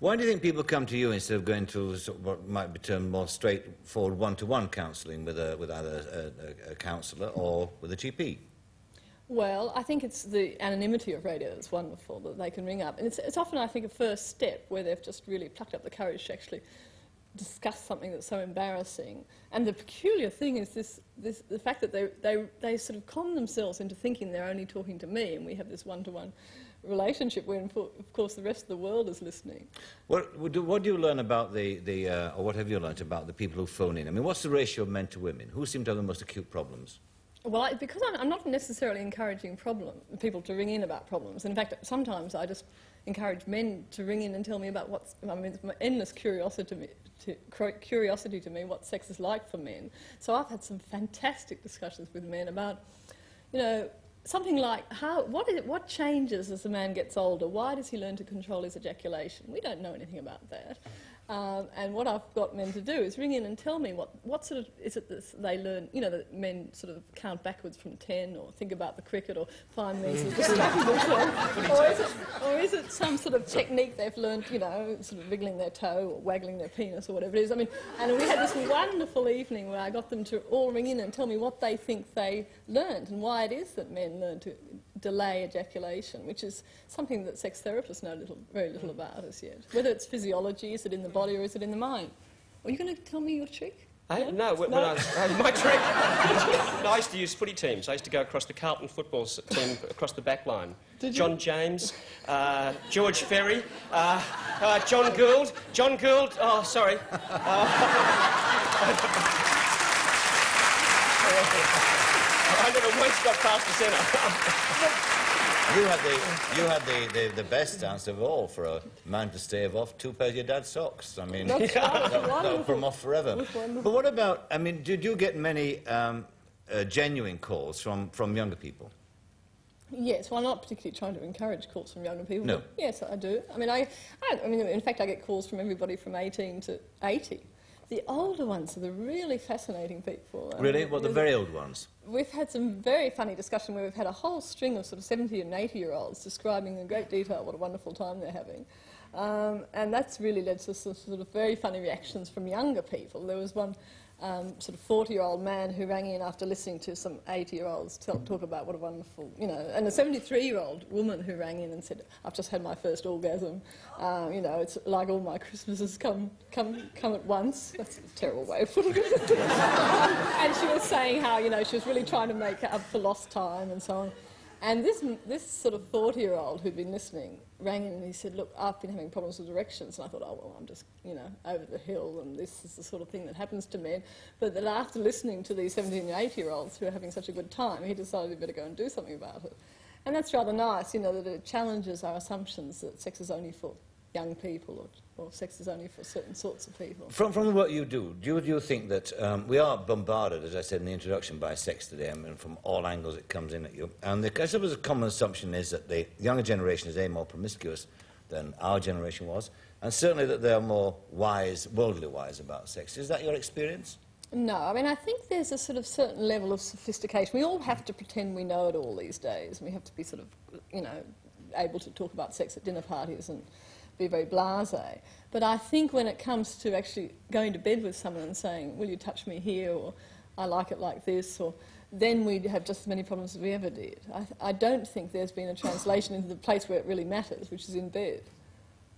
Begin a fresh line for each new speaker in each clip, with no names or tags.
Why do you think people come to you instead of going to what might be termed more straightforward one-to-one counselling with either a counsellor or with a GP?
Well, I think it's the anonymity of radio that's wonderful, that they can ring up. And it's often, I think, a first step where they've just really plucked up the courage to actually discuss something that's so embarrassing. And the peculiar thing is the fact that they sort of con themselves into thinking they're only talking to me, and we have this one-to-one relationship where, of course, the rest of the world is listening.
What do you learn about or what have you learnt about the people who phone in? I mean, what's the ratio of men to women? Who seem to have the most acute problems?
Well, because I'm not necessarily encouraging people to ring in about problems. In fact, sometimes I just encourage men to ring in and tell me about it's my endless curiosity to me what sex is like for men. So I've had some fantastic discussions with men about, you know, something like what changes as a man gets older? Why does he learn to control his ejaculation? We don't know anything about that. And what I've got men to do is ring in and tell me what sort of is it that they learn, you know, that men sort of count backwards from 10 or think about the cricket or find means of distracting themselves. Or is it some sort of technique they've learned, you know, sort of wiggling their toe or waggling their penis or whatever it is. I mean, and we had this wonderful evening where I got them to all ring in and tell me what they think they learned and why it is that men learn to delay ejaculation, which is something that sex therapists know very little about as yet. Whether it's physiology, is it in the body or is it in the mind? Are you going to tell me your trick?
No, my trick. No, I used to use footy teams. I used to go across the Carlton football team, across the back line. John James, George Ferry, John Gould. Oh, sorry. I never once got past the centre.
You had the best answer of all for a man to stave off 2 pairs of your dad's socks. I mean, that'll put him off forever. But what about, I mean, did you get many genuine calls from younger people?
Yes, well, I'm not particularly trying to encourage calls from younger people.
No.
Yes, I do. I mean, in fact, I get calls from everybody from 18 to 80. The older ones are the really fascinating people.
Really? Well, the very old ones?
We've had some very funny discussion where we've had a whole string of sort of 70 and 80-year-olds describing in great detail what a wonderful time they're having. And that's really led to some sort of very funny reactions from younger people. There was one sort of 40-year-old man who rang in after listening to some 80-year-olds talk about what a wonderful, you know, and a 73-year-old woman who rang in and said, I've just had my first orgasm, you know, it's like all my Christmases come at once. That's a terrible way of putting it. And she was saying how, you know, she was really trying to make up for lost time and so on. And this sort of 40-year-old who'd been listening rang in and he said, look, I've been having problems with erections. And I thought, oh, well, I'm just, you know, over the hill and this is the sort of thing that happens to men. But then after listening to these 17 and 80-year-olds who are having such a good time, he decided he'd better go and do something about it. And that's rather nice, you know, that it challenges our assumptions that sex is only for young people or sex is only for certain sorts of people.
From the work you do you think that we are bombarded, as I said in the introduction, by sex today? I mean, from all angles it comes in at you. And I suppose a common assumption is that the younger generation is more promiscuous than our generation was, and certainly that they're more wise, worldly wise about sex. Is that your experience?
No, I mean, I think there's a sort of certain level of sophistication. We all have to pretend we know it all these days. We have to be sort of, you know, able to talk about sex at dinner parties and be very blasé. But I think when it comes to actually going to bed with someone and saying, will you touch me here, or I like it like this, or then we'd have just as many problems as we ever did. I don't think there's been a translation into the place where it really matters, which is in bed.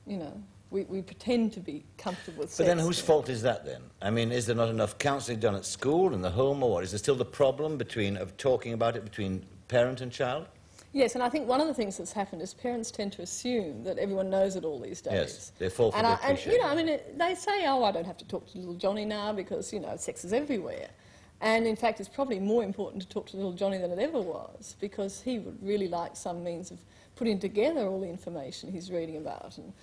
You know, we pretend to be comfortable with sex.
But then whose fault is that then? I mean, is there not enough counselling done at school, in the home, or what? Is there still the problem of talking about it between parent and child?
Yes, and I think one of the things that's happened is parents tend to assume that everyone knows it all these days.
Yes, they fall for the cliché.
And, you know, I mean, they say, oh, I don't have to talk to little Johnny now because, you know, sex is everywhere. And, in fact, it's probably more important to talk to little Johnny than it ever was because he would really like some means of putting together all the information he's reading about and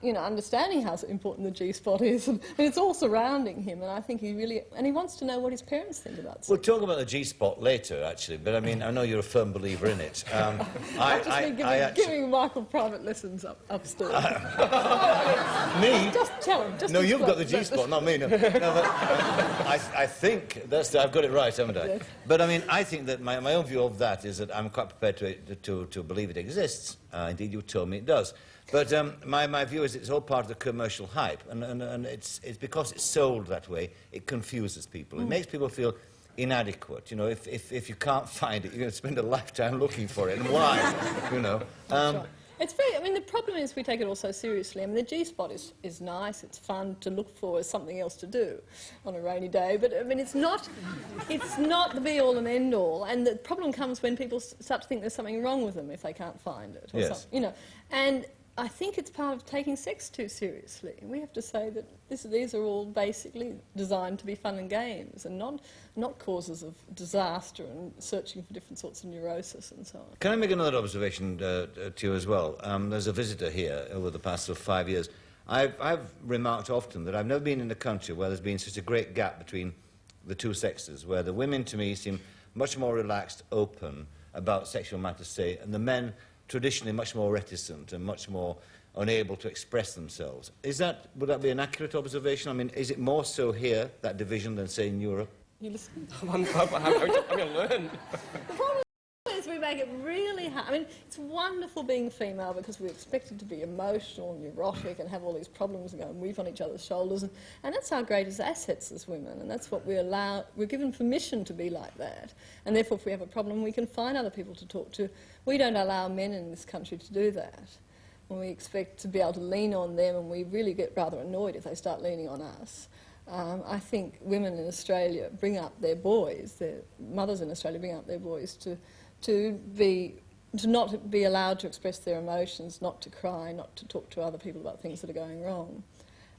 you know, understanding how important the G-spot is, and it's all surrounding him, and I think he really, and he wants to know what his parents think about sex.
We'll talk about the G-spot later, actually, but I mean, I know you're a firm believer in it.
I've just been giving Michael private lessons upstairs.
Me?
Just tell him. Just
No, you've got the
explain.
G-spot, not me. No, no but I think I've got it right, haven't I?
Yes.
But I mean, I think that my own view of that is that I'm quite prepared to believe it exists. Indeed, you told me it does. But my view is it's all part of the commercial hype, and it's because it's sold that way, it confuses people. It makes people feel inadequate. You know, if you can't find it, you're going to spend a lifetime looking for it, and why? You know.
That's right. It's very, I mean, the problem is we take it all so seriously. I mean, the G-spot is nice, it's fun to look for as something else to do on a rainy day, but, I mean, it's not the be-all and end-all, and the problem comes when people start to think there's something wrong with them if they can't find it, or
yes.
something, you know. And I think it's part of taking sex too seriously. We have to say that these are all basically designed to be fun and games, and not causes of disaster and searching for different sorts of neurosis and so on.
Can I make another observation to you as well? There's a visitor here over the past 5 years. I've remarked often that I've never been in a country where there's been such a great gap between the two sexes, where the women, to me, seem much more relaxed, open about sexual matters, say, and the men traditionally much more reticent and much more unable to express themselves. Would that be an accurate observation? I mean, is it more so here, that division, than, say, in Europe?
You listen.
I'm going to learn.
The problem is we make it really hard. I mean, it's wonderful being female because we're expected to be emotional and neurotic and have all these problems and go and weep on each other's shoulders. And that's our greatest assets as women, and that's what we're given permission to be like that. And therefore, if we have a problem, we can find other people to talk to. We don't allow men in this country to do that. And we expect to be able to lean on them, and we really get rather annoyed if they start leaning on us. I think women in Australia bring up their boys, their mothers in Australia bring up their boys to not be allowed to express their emotions, not to cry, not to talk to other people about things that are going wrong.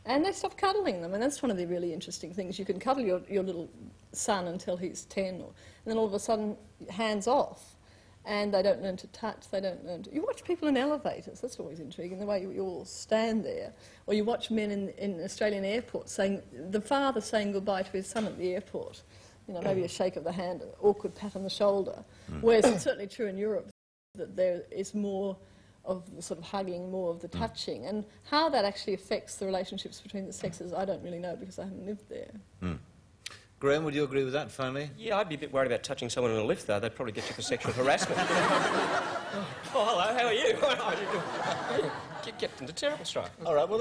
And they stop cuddling them, and that's one of the really interesting things. You can cuddle your little son until he's 10, and then all of a sudden, hands off. And they don't learn to touch, they don't learn to... You watch people in elevators, that's always intriguing, the way you all stand there. Or you watch men in Australian airports the father saying goodbye to his son at the airport. You know, maybe a shake of the hand, an awkward pat on the shoulder. Whereas it's certainly true in Europe that there is more of the sort of hugging, more of the touching. And how that actually affects the relationships between the sexes, I don't really know because I haven't lived there.
Graham, would you agree with that, finally?
Yeah, I'd be a bit worried about touching someone in a lift, though. They'd probably get you for sexual harassment. Oh, hello, how are you? Get into terrible strife.
All right, well,